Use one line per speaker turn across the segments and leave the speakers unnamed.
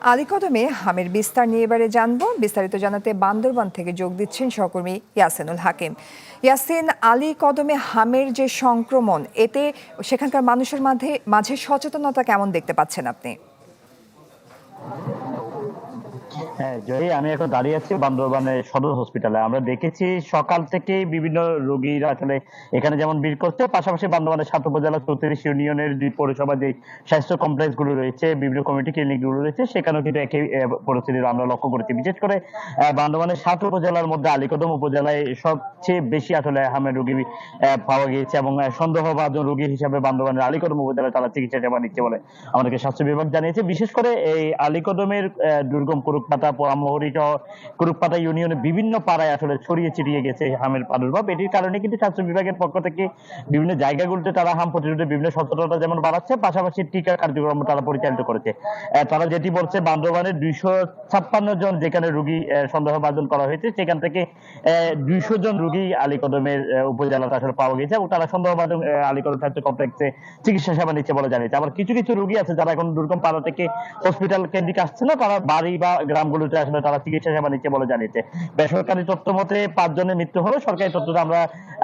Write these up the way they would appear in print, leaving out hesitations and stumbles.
আলীকদমে হামের বিস্তার নিয়ে এবারে জানবো। বিস্তারিত জানাতে বান্দরবান থেকে যোগ দিচ্ছেন সহকর্মী ইয়াসিনুল হাকিম। ইয়াসিন, আলীকদমে হামের যে সংক্রমণ, এতে সেখানকার মানুষের মাঝে সচেতনতা কেমন দেখতে পাচ্ছেন আপনি?
হ্যাঁ জয়ী, আমি এখন দাঁড়িয়ে আছি বান্দরবানের সদর হসপিটালে। আমরা দেখেছি সকাল থেকে বিভিন্ন রোগীরা আসলে এখানে যেমন ভিড় করছে, পাশাপাশি বান্দরবানের ৭ উপজেলা ৩৪ ইউনিয়নের দুই পৌরসভা যে স্বাস্থ্য কমপ্লেক্স গুলো রয়েছে, বিভিন্ন কমিউনিটি ক্লিনিক গুলো রয়েছে, সেখানেও কিন্তু একই পরিস্থিতি আমরা লক্ষ্য করেছি। বিশেষ করে বান্দরবানের ৭ উপজেলার মধ্যে আলীকদম উপজেলায় সবচেয়ে বেশি আসলে হামের রোগী পাওয়া গিয়েছে এবং সন্দেহভাজন রোগী হিসাবে বান্দরবানের আলীকদম উপজেলায় তারা চিকিৎসা সেবা নিচ্ছে বলে আমাদেরকে স্বাস্থ্য বিভাগ জানিয়েছে। বিশেষ করে এই আলীকদমের দুর্গম কুরুকপাতা, পোড়ামুহুরী সহ কুরুকপাতা ইউনিয়নে বিভিন্ন পাড়ায় আসলে ছড়িয়ে ছিটিয়ে গেছে হামের প্রাদুর্ভাব। এটির কারণে কিন্তু স্বাস্থ্য বিভাগের পক্ষ থেকে বিভিন্ন জায়গাগুলোতে তারা হাম প্রতিরোধে বিভিন্ন সচেতনতা যেমন বাড়াচ্ছে, পাশাপাশি টিকা কার্যক্রম তারা পরিচালিত করেছে। তারা যেটি বলছে, বান্দরবানের 256 জন যেখানে রোগী সন্দেহভাজন করা হয়েছে, সেখান থেকে 200 জন রোগী আলীকদমের উপজেলাতে আসলে পাওয়া গেছে এবং তারা সন্দেহভাজন আলীকদম স্বাস্থ্য কমপ্লেক্সে চিকিৎসা সেবা নিচ্ছে বলে জানিয়েছে। আবার কিছু কিছু রোগী আছে যারা এখন দুর্গম পাড়া থেকে হসপিটাল কেন্দ্রিক আসছে না, তারা বাড়ি বা গ্রামগুলোতে আসলে তারা চিকিৎসা সেবা নিচ্ছে বলে জানিয়েছে। বেসরকারি তথ্য মতে 5 জনের মৃত্যু হলো, সরকারি তথ্যতে আমরা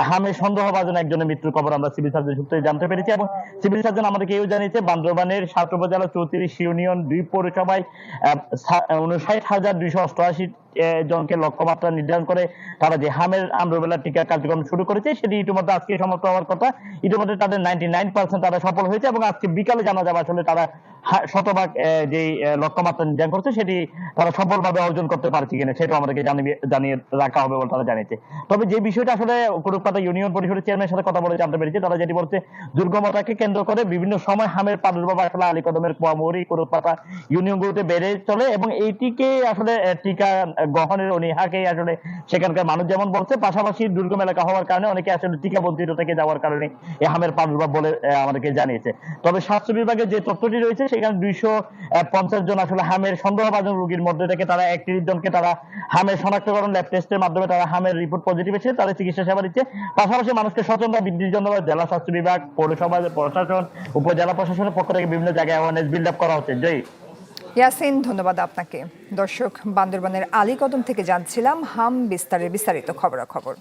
হামে সন্দেহভাজন একজনের মৃত্যুর খবর আমরা সিভিল সার্জন সূত্রে জানতে পেরেছি এবং সিভিল সার্জন আমাদেরকে এও জানিয়েছে বান্দরবানের ৭ উপজেলা ৩৪ ইউনিয়ন 2 পৌরসভায় ৫৯,২৮৮ জনকে লক্ষ্যমাত্রা নির্ধারণ করে তারা যে হামের আমরুবেলা টিকা কার্যক্রম শুরু করেছে, সেটি ইতিমধ্যে আজকে সমাপ্ত হওয়ার কথা। ইতিমধ্যে তাদের 99% তারা সফল হয়েছে এবং আজকে বিকালে জানা যাবে আসলে তারা শতভাগ যে লক্ষ্যমাত্রা নির্ধারণ করছে সেটি তারা সফলভাবে অর্জন করতে পারছে কিনা সেটাও আমাদেরকে জানিয়ে রাখা হবে বলে তারা জানিয়েছে। তবে যে বিষয়টা আসলে কুরুকপাতা ইউনিয়ন পরিষদের চেয়ারম্যানের সাথে কথা বলে জানতে পেরেছি, তারা যেটি বলছে, দুর্গমতাকে কেন্দ্র করে বিভিন্ন সময় হামের প্রাদুর্ভাব আসলে আলীকদমের পোয়ামুহুরী, কুরুকপাতা ইউনিয়নগুলোতে বেড়ে চলে এবং এইটিকে আসলে টিকা গ্রহণের অনীহাকে আসলে সেখানকার মানুষ যেমন বলছে, পাশাপাশি দুর্গম এলাকা হওয়ার কারণে অনেকে আসলে টিকা বঞ্চিত থেকে যাওয়ার কারণে এই হামের প্রাদুর্ভাব বলে আমাদেরকে জানিয়েছে। তবে স্বাস্থ্য বিভাগের যে তথ্যটি রয়েছে, সেখানে 250 জন আসলে হামের সন্দেহভাজন রোগীর মধ্যে থেকে তারা 31 জনকে তারা হামের শনাক্তকরণ ল্যাব টেস্টের মাধ্যমে তারা হামের রিপোর্ট পজিটিভ এসে তাদের চিকিৎসা সেবা দিচ্ছে। পাশাপাশি মানুষকে সচেতনতা বৃদ্ধির জন্য জেলা স্বাস্থ্য বিভাগ, পৌরসভা প্রশাসন, উপজেলা প্রশাসনের পক্ষ থেকে বিভিন্ন জায়গায় অ্যাওয়ারনেস বিল্ড আপ করা হচ্ছে। জয়ী।
ইয়াসিন, ধন্যবাদ আপনাকে। দর্শক, বান্দরবানের আলীকদম থেকে জানছিলাম হাম বিস্তারিত খবরাখবর।